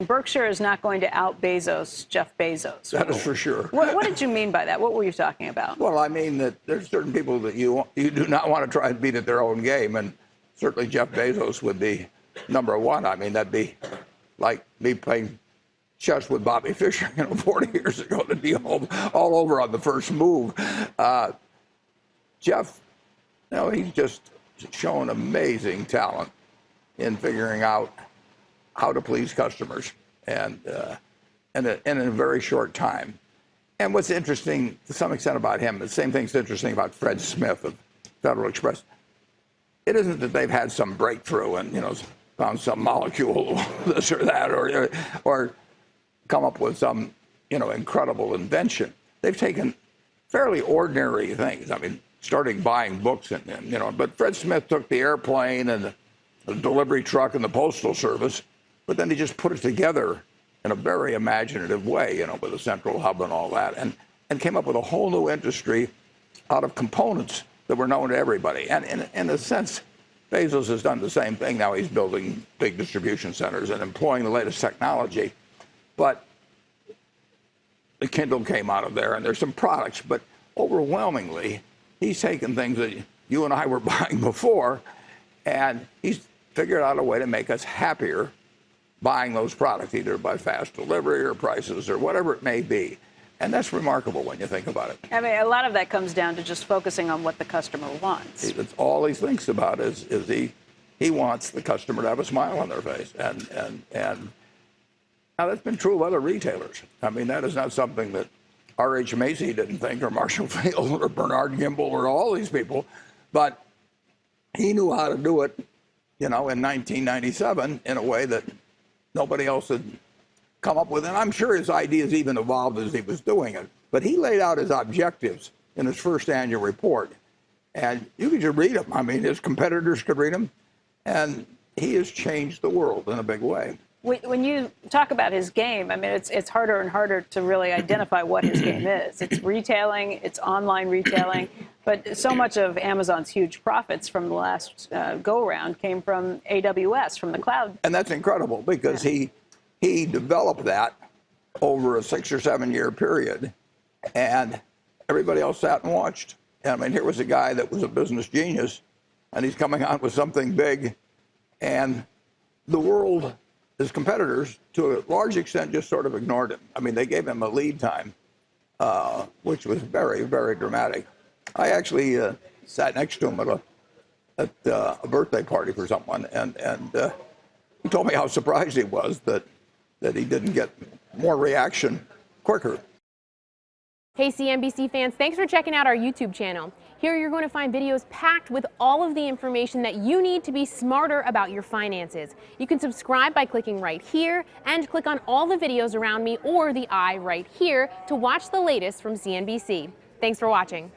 Berkshire is not going to out Bezos, Jeff Bezos. That is for sure. What did you mean by that? What were you talking about? Well, I mean that there's certain people that you do not want to try and beat at their own game, and certainly Jeff Bezos would be number one. I mean, that'd be like me playing chess with Bobby Fischer, 40 years ago, to be all over on the first move. Jeff, he's just shown amazing talent in figuring out how to please customers, and in a very short time. And what's interesting to some extent about him, the same thing's interesting about Fred Smith of Federal Express. It isn't that they've had some breakthrough and found some molecule, this or that, or come up with some incredible invention. They've taken fairly ordinary things. I mean, starting buying books but Fred Smith took the airplane and the delivery truck and the postal service, but then he just put it together in a very imaginative way, with a central hub and all that, and came up with a whole new industry out of components that were known to everybody. And in a sense, Bezos has done the same thing. Now he's building big distribution centers and employing the latest technology. But the Kindle came out of there, and there's some products, but overwhelmingly, he's taken things that you and I were buying before, and he's figured out a way to make us happier buying those products, either by fast delivery or prices or whatever it may be. And that's remarkable when you think about it. I mean, a lot of that comes down to just focusing on what the customer wants. That's all he thinks about is he wants the customer to have a smile on their face. And now that's been true of other retailers. I mean, that is not something that R.H. Macy didn't think, or Marshall Field, or Bernard Gimble, or all these people. But he knew how to do it, in 1997 in a way that nobody else had come up with. And I'm sure his ideas even evolved as he was doing it. But he laid out his objectives in his first annual report. And you could just read them. I mean, his competitors could read them. And he has changed the world in a big way. When you talk about his game, I mean, it's harder and harder to really identify what his game is. It's retailing, it's online retailing, but so much of Amazon's huge profits from the last go-around came from AWS, from the cloud. And that's incredible, because he developed that over a 6 or 7 year period, and everybody else sat and watched. And I mean, here was a guy that was a business genius, and he's coming out with something big, and the world, his competitors, to a large extent, just sort of ignored him. I mean, they gave him a lead time, which was very, very dramatic. I actually sat next to him at a birthday party for someone, and he told me how surprised he was that he didn't get more reaction quicker. Hey, CNBC fans, thanks for checking out our YouTube channel. Here you're going to find videos packed with all of the information that you need to be smarter about your finances. You can subscribe by clicking right here, and click on all the videos around me or the eye right here to watch the latest from CNBC. Thanks for watching.